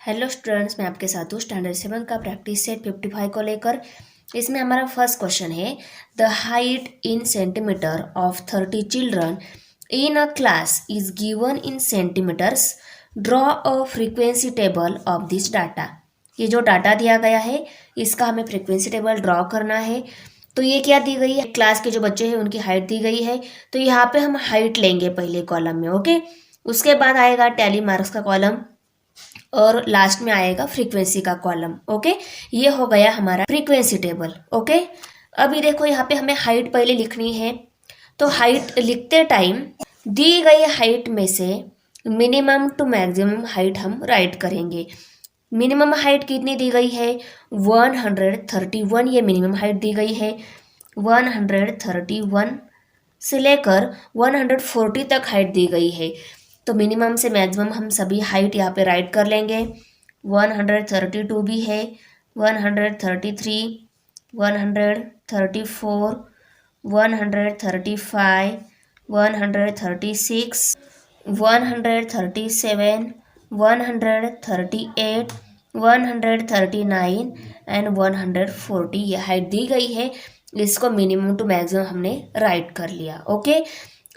Hello students, मैं आपके साथ हूँ स्टैंडर्ड 7 का प्रैक्टिस सेट 55 को लेकर। इसमें हमारा फर्स्ट क्वेश्चन है, the height in centimetre of 30 children in a class is given in centimetres. Draw a frequency table of this data. ये जो डाटा दिया गया है इसका हमें फ्रीक्वेंसी टेबल ड्रॉ करना है। तो ये क्या दी गई है, क्लास के जो बच्चे हैं उनकी हाइट दी गई है। तो यहाँ पे हम हाइट लेंगे पहले कॉलम में, ओके। उसके बाद आएगा टैली मार्क्स का कॉलम और लास्ट में आएगा फ्रीक्वेंसी का कॉलम, ओके। ये हो गया हमारा फ्रीक्वेंसी टेबल, ओके। अभी देखो यहाँ पे हमें हाइट पहले लिखनी है। तो हाइट लिखते टाइम दी गई हाइट में से मिनिमम टू मैक्सिमम हाइट हम राइट करेंगे। मिनिमम हाइट कितनी दी गई है, 131। ये मिनिमम हाइट दी गई है। 131 से लेकर 140 तक हाइट दी गई है। तो मिनिमम से मैक्सिमम हम सभी हाइट यहाँ पे राइट कर लेंगे। 132 भी है, 133, 134, 135, 136, 137, 138, 139 एंड 140 ये हाइट दी गई है। इसको मिनिमम टू मैक्सिमम हमने राइट कर लिया, ओके।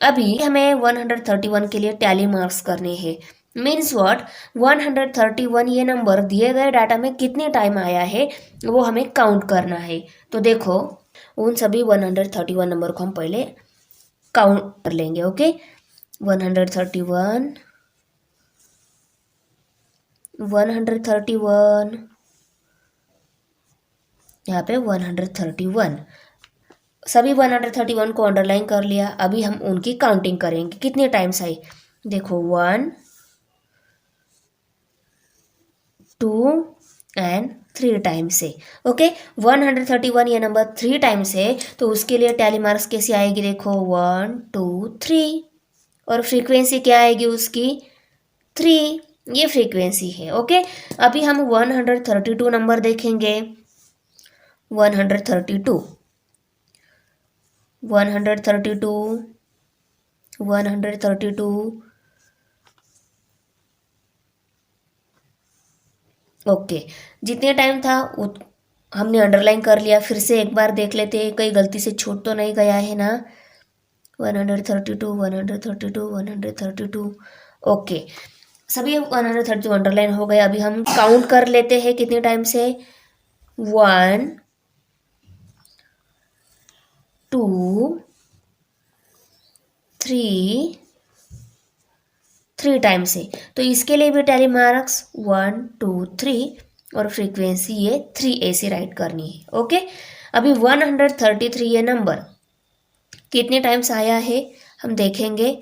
अभी हमें 131 के लिए टैली मार्क्स करने हैं। मीन्स व्हाट, 131 ये नंबर दिए गए डाटा में कितने टाइम आया है वो हमें काउंट करना है। तो देखो उन सभी 131 नंबर को हम पहले काउंट कर लेंगे, ओके। 131, 131, यहाँ पे 131, सभी 131 को अंडरलाइन कर लिया। अभी हम उनकी काउंटिंग करेंगे कितने टाइम्स आई। देखो 1, 2 एंड 3 टाइम्स से, ओके। 131 ये नंबर 3 टाइम्स है तो उसके लिए टैली मार्क्स कैसे आएगी, देखो 1, 2, 3 और फ्रीक्वेंसी क्या आएगी उसकी 3। ये फ्रीक्वेंसी है, ओके। अभी हम 132 नंबर देखेंगे। 132, 132, 132, ओके। जितने टाइम था हमने अंडरलाइन कर लिया। फिर से एक बार देख लेते हैं कहीं गलती से छूट तो नहीं गया है ना। 132, 132, 132, ओके। सभी 132 अंडरलाइन हो गए। अभी हम काउंट कर लेते हैं कितने टाइम से, 1, 2, 3 टाइम से। तो इसके लिए भी टैली मार्क्स 1, 2, 3 और फ्रीक्वेंसी ये 3 ऐसे राइट करनी है, ओके। अभी 133 ये नंबर कितने टाइम्स आया है हम देखेंगे।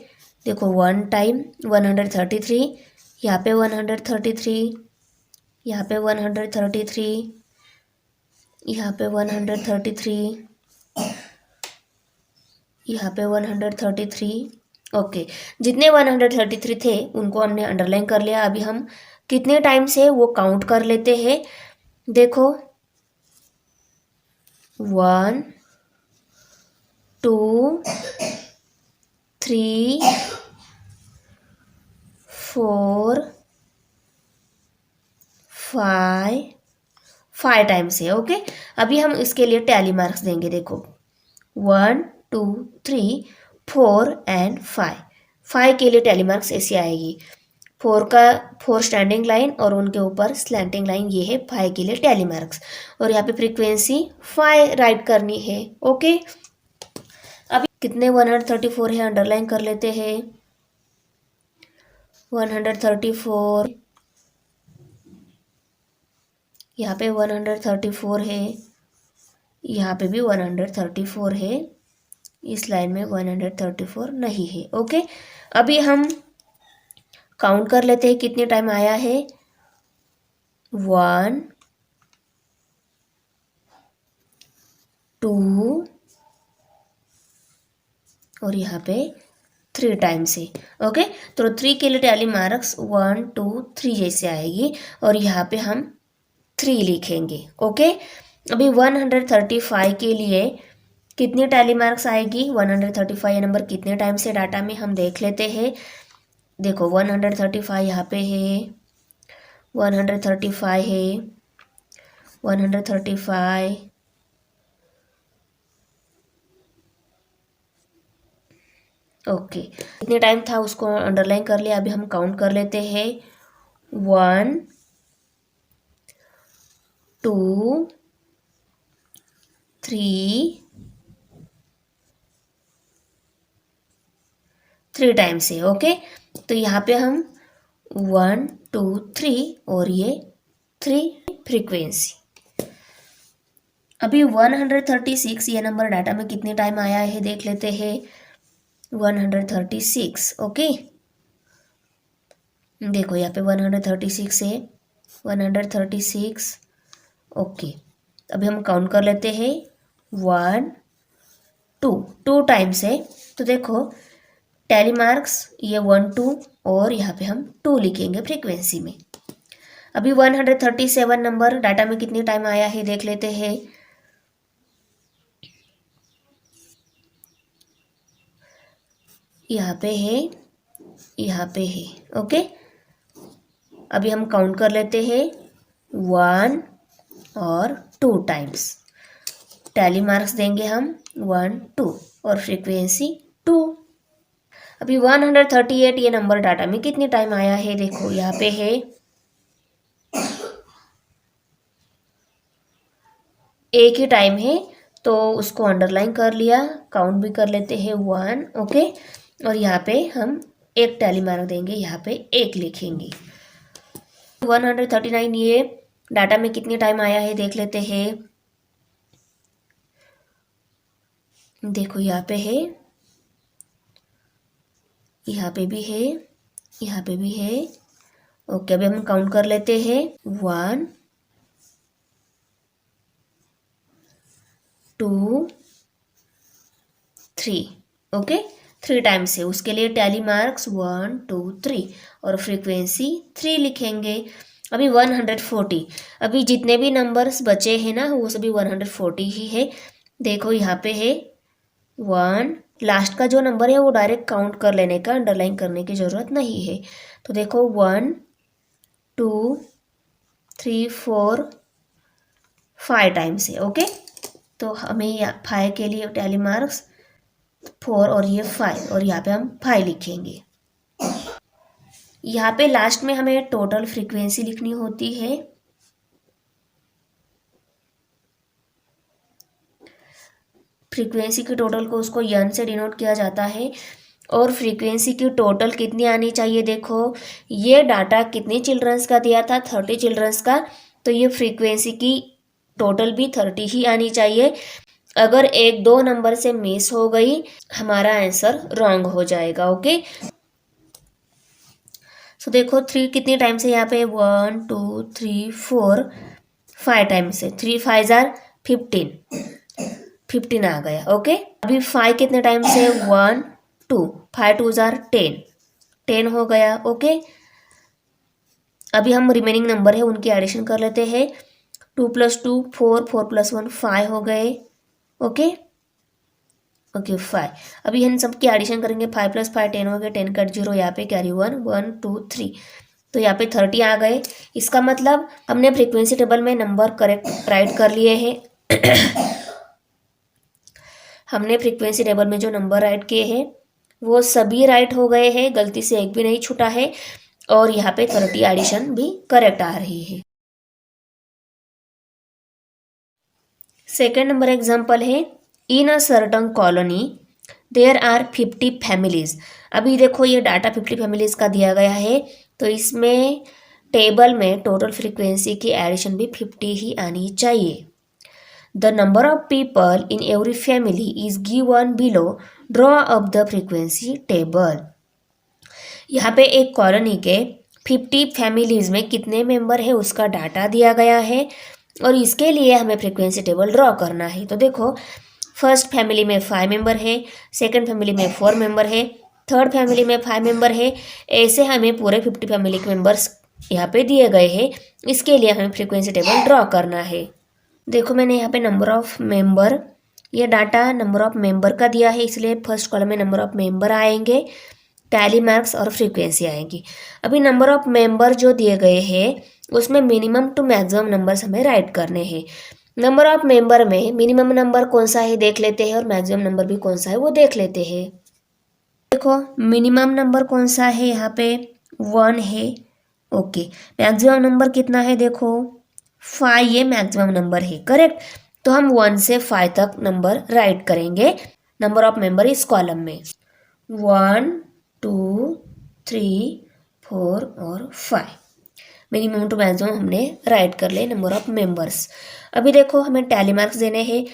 देखो 1 टाइम 133, यहाँ पे 133, यहाँ पे 133, यहाँ पे 133, यहाँ पे 133, ओके। जितने 133 थे उनको हमने अंडरलाइन कर लिया। अभी हम कितने टाइम से वो काउंट कर लेते हैं। देखो 1, 2, 3, 4, 5 टाइम्स है, ओके। अभी हम इसके लिए टैली मार्क्स देंगे। देखो 1, 2, 3, 4 एंड 5 के लिए टैली मार्क्स ऐसी आएगी। 4 स्टैंडिंग लाइन और उनके ऊपर स्लैंटिंग लाइन, ये है 5 के लिए टैली मार्क्स। और यहाँ पे फ्रीक्वेंसी 5 राइट करनी है, ओके। अभी कितने 134 है अंडरलाइन कर लेते हैं। 134, यहाँ पे 134 है, यहाँ पे भी 134 है। इस लाइन में 134 नहीं है, ओके। अभी हम काउंट कर लेते हैं कितने टाइम आया है। 1, 2 और यहाँ पे 3 टाइम्स है, ओके। तो 3 के लिए टैली मार्क्स 1, 2, 3 जैसे आएगी और यहाँ पे हम 3 लिखेंगे, ओके। अभी 135 के लिए कितनी टैली मार्क्स आएगी, 135 नंबर कितने टाइम से डाटा में हम देख लेते हैं। देखो 135 यहाँ पे है, 135 है, 135, ओके। कितने टाइम था उसको अंडरलाइन कर लिया। अभी हम काउंट कर लेते हैं। 1 2 3 3 टाइम्स है, ओके। तो यहाँ पे हम 1 2 3 और ये 3 फ्रीक्वेंसी। अभी 136 ये नंबर डाटा में कितने टाइम आया है देख लेते हैं। 136, ओके। देखो यहाँ पे 136 है, 136, ओके। अभी हम काउंट कर लेते हैं। 1 2 2 टाइम्स है, तो देखो टैली मार्क्स ये 1 2 और यहाँ पे हम 2 लिखेंगे फ्रीक्वेंसी में। अभी 137 नंबर डाटा में कितनी टाइम आया है देख लेते हैं। यहाँ पे है, यहाँ पे है, ओके। अभी हम काउंट कर लेते हैं। 1 और 2 टाइम्स टैली मार्क्स देंगे हम 1 2 और फ्रीक्वेंसी 2। अभी 138 ये नंबर डाटा में कितनी टाइम आया है देखो यहाँ पे है, एक ही टाइम है, तो उसको अंडरलाइन कर लिया। काउंट भी कर लेते हैं 1, ओके। और यहाँ पे हम एक टैली मार्क देंगे, यहाँ पे एक लिखेंगे। 139 ये डाटा में कितने टाइम आया है देख लेते हैं। देखो यहाँ पे है, यहाँ पे भी है, यहाँ पे भी है, ओके। अभी हम काउंट कर लेते हैं। 1 2 3, ओके। 3 टाइम्स है, उसके लिए टैली मार्क्स 1 2 3 और फ्रीक्वेंसी 3 लिखेंगे। अभी 140, अभी जितने भी नंबर्स बचे हैं ना वो सभी 140 ही है। देखो यहाँ पे है 1, लास्ट का जो नंबर है वो डायरेक्ट काउंट कर लेने का, अंडरलाइन करने की ज़रूरत नहीं है। तो देखो 1 2 3 4 5 टाइम्स है, ओके। तो हमें 5 के लिए टैली मार्क्स 4 और ये 5 और यहाँ पे हम 5 लिखेंगे। यहाँ पे लास्ट में हमें टोटल फ्रीक्वेंसी लिखनी होती है। फ्रीक्वेंसी की टोटल को उसको यन से डिनोट किया जाता है। और फ्रीक्वेंसी की टोटल कितनी आनी चाहिए देखो, ये डाटा कितने चिल्ड्रंस का दिया था, 30 चिल्ड्रंस का, तो ये फ्रीक्वेंसी की टोटल भी 30 ही आनी चाहिए। अगर एक दो नंबर से मिस हो गई हमारा आंसर रॉन्ग हो जाएगा, ओके। सो देखो 3 कितने टाइम से यहाँ पे 1 2 3 4 5 टाइम से, 3 5 15 आ गया, ओके। अभी 5 कितने टाइम से 1 2 5 2 10 हो गया, ओके। अभी हम रिमेनिंग नंबर है उनकी एडिशन कर लेते हैं। 2 + 2 4 4 + 1 5 हो गए, ओके। ओके 5, अभी हम सबकी एडिशन करेंगे। 5 + 5 10 हो गए, 10 कट 0, यहाँ पे कैरी 1 1 2 3, तो यहाँ पे 30 आ गए। इसका मतलब हमने फ्रीक्वेंसी टेबल में नंबर करेक्ट राइट कर लिए हैं। हमने फ्रीक्वेंसी टेबल में जो नंबर राइट किए हैं वो सभी राइट हो गए हैं, गलती से एक भी नहीं छूटा है। और यहाँ पे 30 एडिशन भी करेक्ट आ रही है। सेकेंड नंबर एग्जाम्पल है, in a certain colony there are 50 families. अभी देखो ये डाटा 50 फैमिलीज का दिया गया है, तो इसमें टेबल में टोटल फ्रीक्वेंसी की एडिशन भी 50 ही आनी चाहिए। The number of people in every family is given below, draw up the frequency table. यहाँ पे एक कॉलोनी के 50 फैमिलीज में कितने मेंबर है उसका डाटा दिया गया है और इसके लिए हमें फ्रीक्वेंसी टेबल ड्रॉ करना है। तो देखो फर्स्ट फैमिली में 5 मेंबर है, सेकंड फैमिली में 4 मेंबर है, थर्ड फैमिली में 5 मेंबर है। ऐसे हमें पूरे 50 फैमिली के मेंबर्स यहाँ पे दिए गए हैं। इसके लिए हमें फ्रीक्वेंसी टेबल ड्रॉ करना है। देखो मैंने यहाँ पे नंबर ऑफ मेंबर, ये डाटा नंबर ऑफ मेंबर का दिया है, इसलिए फर्स्ट कॉलम में नंबर ऑफ मेंबर आएंगे। टैली मार्क्स और फ्रीक्वेंसी आएगी। अभी नंबर ऑफ मेंबर जो दिए गए हैं उसमें मिनिमम टू मैक्सिमम नंबर्स हमें राइट करने हैं। नंबर ऑफ मेंबर में मिनिमम नंबर कौन सा है देख लेते हैं और मैक्सिमम नंबर भी कौन सा है वो देख लेते हैं। देखो मिनिमम नंबर कौन सा है, यहाँ पे 1 है। ओके, मैक्सिमम नंबर कितना है देखो 5, ये मैक्सिमम नंबर है, करेक्ट। तो हम 1 से 5 तक नंबर राइट करेंगे नंबर ऑफ मेंबर इस कॉलम में। 1 2 3 4 और 5 मिनिमम टू मैक्सिमम हमने राइट कर ले नंबर ऑफ मेंबर्स। अभी देखो हमें टैली मार्क्स देने हैं,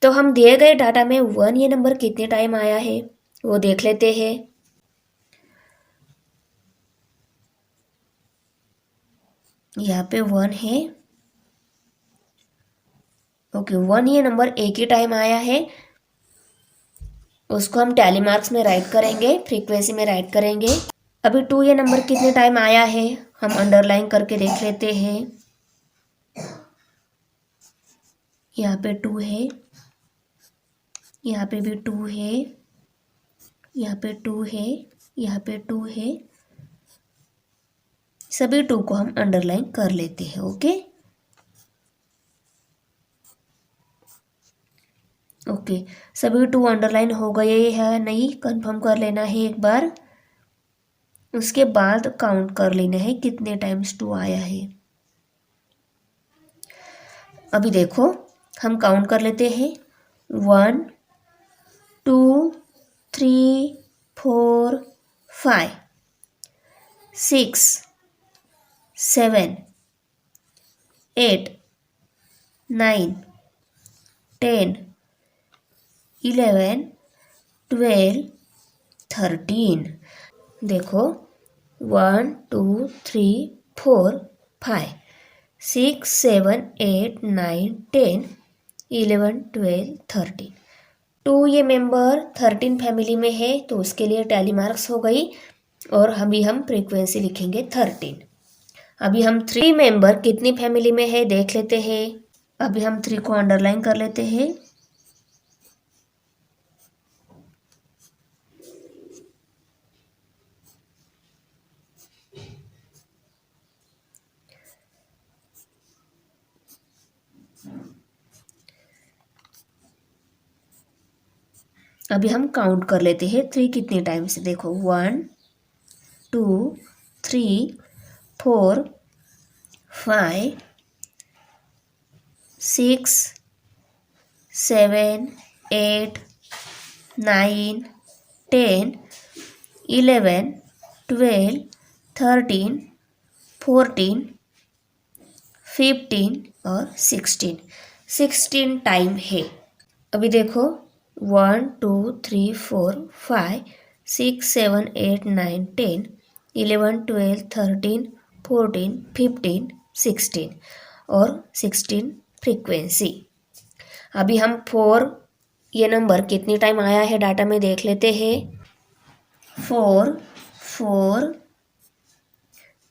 तो हम दिए गए डाटा में 1 ये नंबर कितने टाइम आया है वो देख लेते हैं। यहाँ पे 1 है। ओके, 1 ये नंबर एक ही टाइम आया है, उसको हम टैली मार्क्स में राइट करेंगे, फ्रीक्वेंसी में राइट करेंगे। अभी 2 ये नंबर कितने टाइम आया है हम अंडरलाइन करके देख लेते हैं। यहाँ पे 2 है, यहाँ पे भी 2 है, यहाँ पे 2 है, यहाँ पे 2 है, सभी 2 को हम अंडरलाइन कर लेते हैं। ओके ओके, सभी 2 अंडरलाइन हो गए हैं नहीं, कंफर्म कर लेना है एक बार। उसके बाद काउंट कर लेना है कितने टाइम्स 2 आया है। अभी देखो हम काउंट कर लेते हैं 1 2 3 4 5 6 7 8 9 10 11 12 13। देखो 1 2 3 4 5 6 7 8 9 10 11 12 13। 2 ये मेंबर 13 फैमिली में है तो उसके लिए टैली मार्क्स हो गई, और अभी हम फ्रीक्वेंसी लिखेंगे 13। अभी हम 3 मेंबर कितनी फैमिली में है देख लेते हैं। अभी हम 3 को अंडरलाइन कर लेते हैं। अभी हम काउंट कर लेते हैं 3 कितने टाइम से। देखो 1 2 3 4 5 6 7 8 9 10 11 12 13 14 15 और 16 टाइम है। अभी देखो 1 2 3 4 5 6 7 8 9 10 11 12 13 14 15 16 और 16 फ्रीक्वेंसी। अभी हम 4 ये नंबर कितनी टाइम आया है डाटा में देख लेते हैं। 4 4,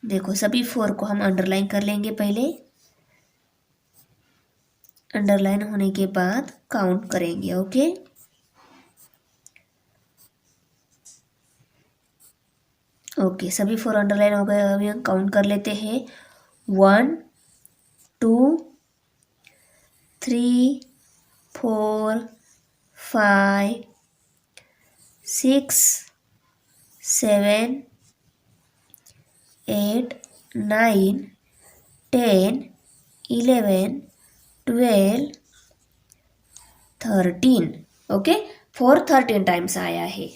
देखो सभी 4 को हम अंडरलाइन कर लेंगे पहले। अंडरलाइन होने के बाद काउंट करेंगे। ओके ओके, सभी 4 अंडरलाइन हो गए। अभी हम काउंट कर लेते हैं 1 2 3 4 5 6 7 8 9 10 11 12 13। ओके, 4 13 टाइम्स आया है।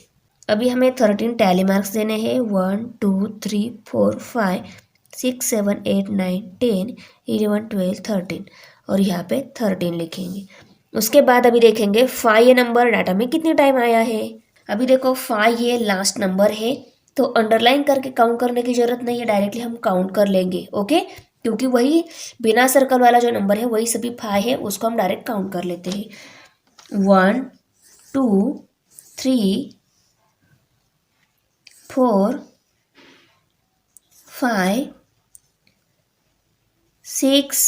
अभी हमें 13 टैली मार्क्स देने हैं। 1 2 3 4 5 6 7 8 9 10 11 12 13, और यहाँ पे 13 लिखेंगे। उसके बाद अभी देखेंगे 5 ये नंबर डाटा में कितने टाइम आया है। अभी देखो 5 ये लास्ट नंबर है, तो अंडरलाइन करके काउंट करने की जरूरत नहीं है, डायरेक्टली हम काउंट कर लेंगे। ओके, क्योंकि वही बिना सर्कल वाला जो नंबर है वही सभी 5 है, उसको हम डायरेक्ट काउंट कर लेते हैं। 1 2 3 4 5 6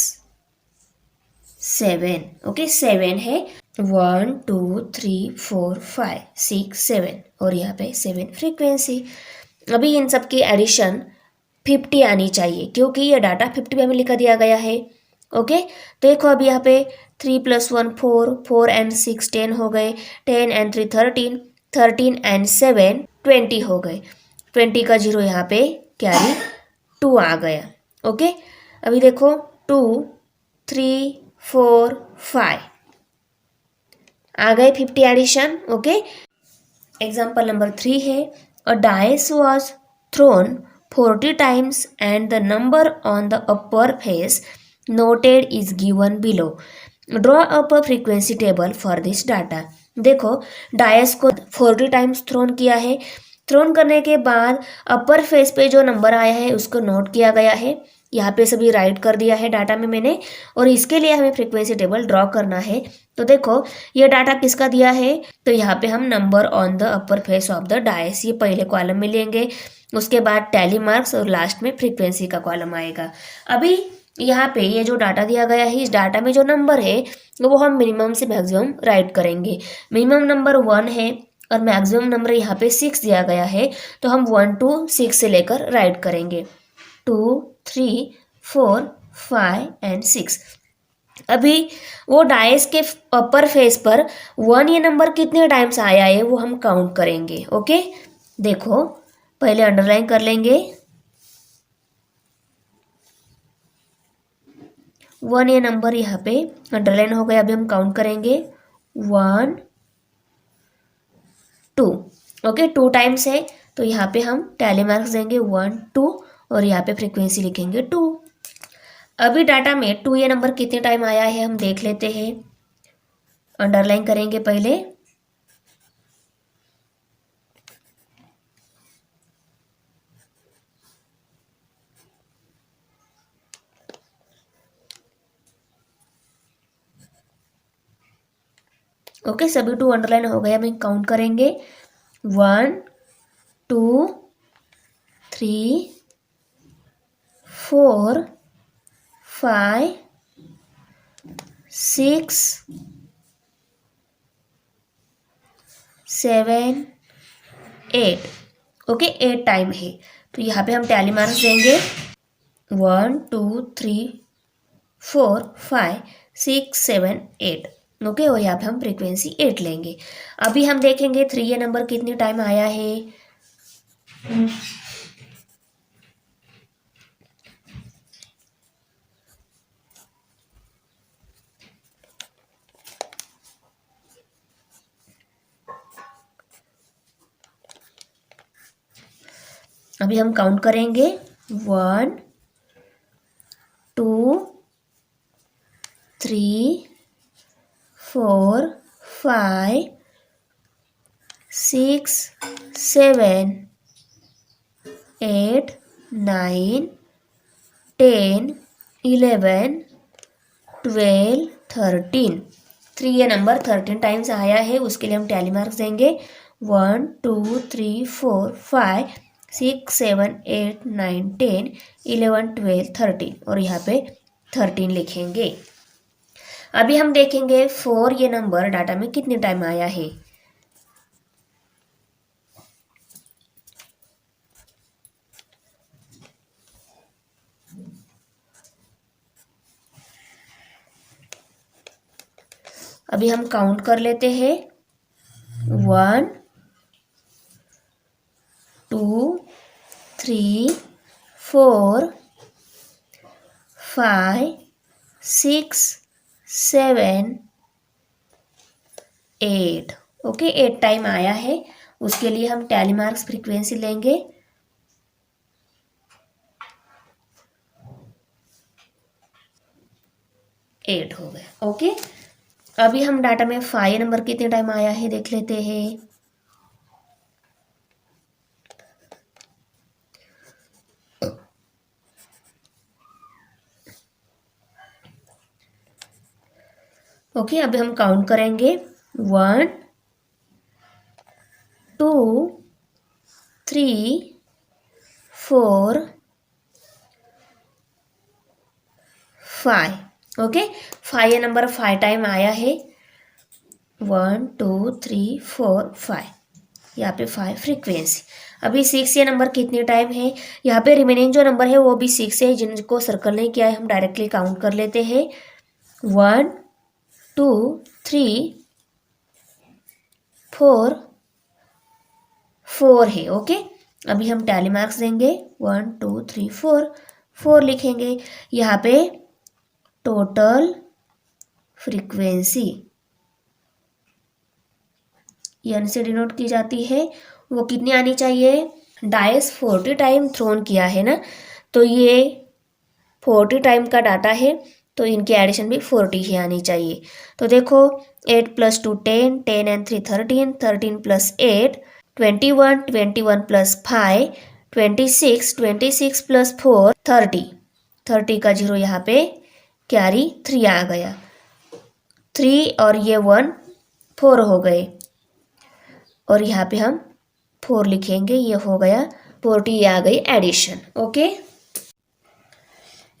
7, ओके 7 है। 1 2 3 4 5 6 7 और यहाँ पे 7 फ्रीक्वेंसी। अभी इन सब की एडिशन 50 आनी चाहिए क्योंकि ये डाटा 50 में लिखा दिया गया है। ओके, देखो अब यहाँ पे 3 + 1 4, 4 and 6 10 हो गए, 10 and 3 13, 13 and 7 20 हो गए, 20 का जीरो यहाँ पे कैरी 2 आ गया। ओके, अभी देखो 2 3 4 5 आ गए 50 एडिशन। ओके, एग्जाम्पल नंबर 3 है, अ dice was throne 40 times and the number on the upper face noted is given below. Draw up a frequency table for this data. देखो डायस को 40 times throne किया है, throne करने के बाद अपर face पे जो नंबर आया है उसको नोट किया गया है, यहाँ पे सभी राइट कर दिया है डाटा में मैंने, और इसके लिए हमें फ्रीक्वेंसी टेबल ड्रॉ करना है। तो देखो ये डाटा किसका दिया है, तो यहाँ पे हम number on the upper face of the dice ये पहले कॉलम में लेंगे, उसके बाद टैली मार्क्स और लास्ट में फ्रीक्वेंसी का कॉलम आएगा। अभी यहाँ पे ये जो डाटा दिया गया है, इस डाटा में जो नंबर है वो हम मिनिमम से मैक्सिमम राइट करेंगे। मिनिमम नंबर 1 है और मैक्सिमम नंबर यहाँ पे 6 दिया गया है, तो हम 1 to 6 से लेकर राइट करेंगे, 2 3 4 5 and 6। अभी वो डाइस के अपर फेस पर 1 ये नंबर कितने टाइम्स आया है वो हम काउंट करेंगे। ओके, देखो पहले अंडरलाइन कर लेंगे, 1 ये नंबर यहाँ पे अंडरलाइन हो गया। अभी हम काउंट करेंगे 1 2। ओके, 2 टाइम्स है तो यहाँ पे हम टैली मार्क्स देंगे 1 2 और यहाँ पे फ्रीक्वेंसी लिखेंगे 2। अभी डाटा में 2 ये नंबर कितने टाइम आया है हम देख लेते हैं, अंडरलाइन करेंगे पहले, ओके सभी 2 अंडरलाइन हो गए। हम काउंट करेंगे 1 2 3 4 5 6 7 8। ओके 8 टाइम है तो यहाँ पे हम टैली मार्क्स देंगे 1 2 3 4 5 6 7 8। ओके, और यहाँ पे हम फ्रीक्वेंसी 8 लेंगे। अभी हम देखेंगे 3 ये नंबर कितने टाइम आया है, अभी हम काउंट करेंगे 1 2 3 4 5 6 7 8 9 10 11 12 13। 3 ये नंबर 13 टाइम्स आया है, उसके लिए हम टैली मार्क्स देंगे 1 2 3 4 5 6 7 8 9 10 11 12 13 और यहाँ पे 13 लिखेंगे। अभी हम देखेंगे 4 ये नंबर डाटा में कितने टाइम आया है, अभी हम काउंट कर लेते हैं 1 2 3 4 5 6 7 8। ओके 8 टाइम आया है, उसके लिए हम टैली मार्क्स फ्रीक्वेंसी लेंगे 8 हो गया। ओके, अभी हम डाटा में 5 नंबर कितने टाइम आया है देख लेते हैं, ओके अभी हम काउंट करेंगे 1 2 3 4 5। ओके, 5 ये नंबर 5 टाइम आया है, 1 2 3 4 5, यहाँ पे 5 फ्रीक्वेंसी। अभी 6 ये नंबर कितने टाइम है, यहाँ पे रिमेनिंग जो नंबर है वो भी 6 है, जिनको सर्कल नहीं किया है हम डायरेक्टली काउंट कर लेते हैं। 1 2 3 4 4 है। ओके, अभी हम टैली मार्क्स देंगे, 1 2 3 4 4 लिखेंगे। यहाँ पे टोटल फ्रीक्वेंसी एन से डिनोट की जाती है, वो कितनी आनी चाहिए, डाइस 40 टाइम थ्रोन किया है ना, तो ये 40 टाइम का डाटा है, तो इनकी एडिशन भी 40 ही आनी चाहिए। तो देखो 8 + 2 10, 10 and 3 13, 13 + 8 21, 21 + 5 26, 26 + 4 30, 30 का 0 यहाँ पे कैरी 3 आ गया, 3 और ये 1 4 हो गए, और यहाँ पे हम 4 लिखेंगे, ये हो गया 40 आ गई एडिशन। ओके,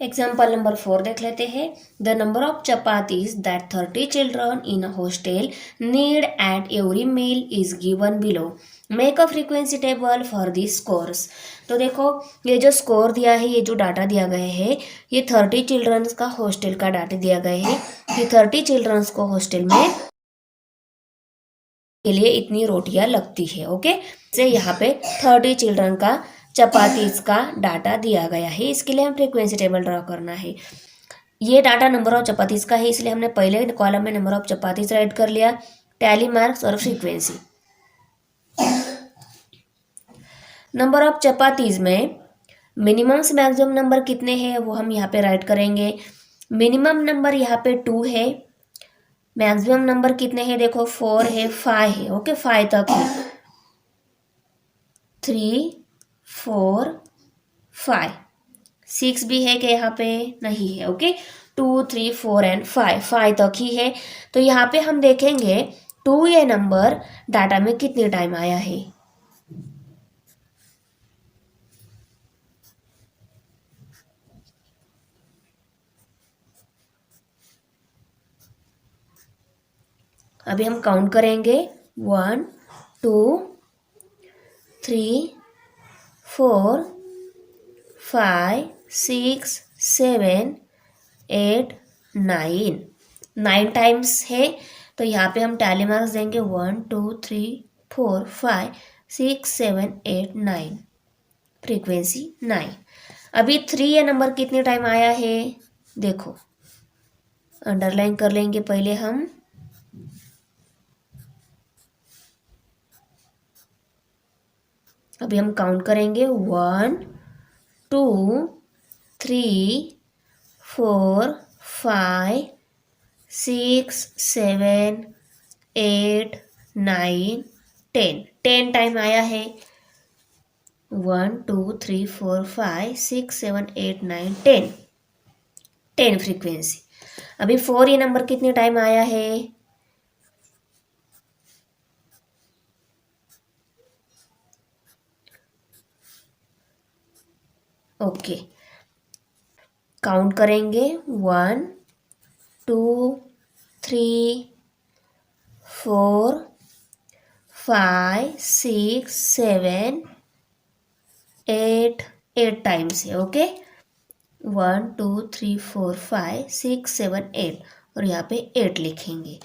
एग्जाम्पल नंबर 4 देख लेते हैं। The number of chapatis that 30 children in a hostel need at every meal is given below, make a frequency table for this scores. तो देखो ये जो स्कोर दिया है, ये जो डाटा दिया गया है, ये 30 चिल्ड्रंस का हॉस्टल का डाटा दिया गया है कि 30 चिल्ड्रंस को हॉस्टल में के लिए इतनी रोटियां लगती है। ओके, से यहाँ पे 30 चिल्ड्रन का चपातीज का डाटा दिया गया है, इसके लिए हम फ्रीक्वेंसी टेबल ड्रॉ करना है। ये डाटा नंबर ऑफ चपातीज का है, इसलिए हमने पहले कॉलम में नंबर ऑफ चपातीज राइट कर लिया, टैली मार्क्स और फ्रीक्वेंसी। नंबर ऑफ चपातीज में मिनिमम से मैक्सिमम नंबर कितने हैं वो हम यहाँ पे राइट करेंगे। मिनिमम नंबर यहाँ पे 2 है, मैक्सिमम नंबर कितने हैं देखो 4 है, 5 है। ओके, 5 तक है, 3 4 5, 6 भी है कि यहाँ पे नहीं है। ओके, 2 3 4 एंड 5, 5 तक ही है। तो यहाँ पे हम देखेंगे 2 ये नंबर डाटा में कितने टाइम आया है। अभी हम काउंट करेंगे, 1 2 3 4 5 6 7 8 9, 9 टाइम्स है। तो यहाँ पे हम टैली मार्क्स देंगे, 1 2 3 4 5 6 7 8 9, फ्रीक्वेंसी 9। अभी 3 ये नंबर कितने टाइम आया है देखो, अंडरलाइन कर लेंगे पहले हम। अभी हम काउंट करेंगे, 1 2 3 4 5 6 7 8 9 10, 10 टाइम आया है, 1 2 3 4 5 6 7 8 9 10, 10 फ्रीक्वेंसी। अभी 4 ये नंबर कितने टाइम आया है, ओके, काउंट करेंगे, 1 2 3 4 5 6 7 8, 8 टाइम्स है। ओके, 1 2 3 4 5 6 7 8, और यहाँ पे 8 लिखेंगे।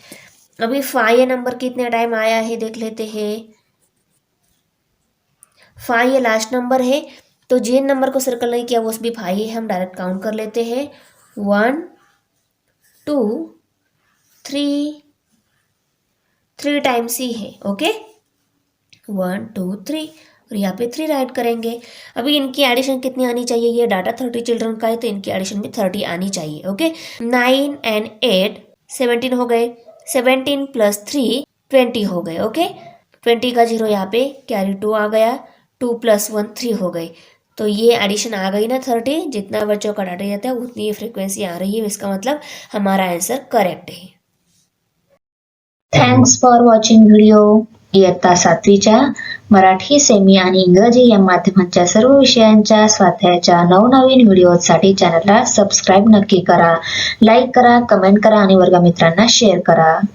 अभी 5 ये नंबर कितने टाइम आया है देख लेते हैं। 5 ये लास्ट नंबर है, तो जिन नंबर को सर्कल नहीं किया वो भी 5 है, हम डायरेक्ट काउंट कर लेते हैं, 1 2 3, 3 टाइम्स ही है। ओके, 1 2 3, और यहाँ पे 3 राइट करेंगे। अभी इनकी एडिशन कितनी आनी चाहिए, ये डाटा 30 चिल्ड्रन का है तो इनकी एडिशन भी 30 आनी चाहिए। ओके, 9 and 8 17 हो गए, 17 + 3 20 हो गए। ओके, 20 का 0 यहाँ पे कैरी 2 आ गया, 2 + 1 3 हो गई, तो ये एडिशन आ गई ना 30, जितना बच्चों का डाटा जाता है उतनी ये फ्रीक्वेंसी आ रही है, इसका मतलब हमारा आंसर करेक्ट है। Thanks for watching video. इयत्ता 7वीच्या मराठी, सेमी आणि इंग्रजी या माध्यमांच्या सर्व विषयांच्या स्वाध्यायाच्या नवनवीन व्हिडिओसाठी चॅनलला सबस्क्राईब नक्की करा. लाईक करा, कमेंट करा आणि वर्गमित्रांना शेअर करा.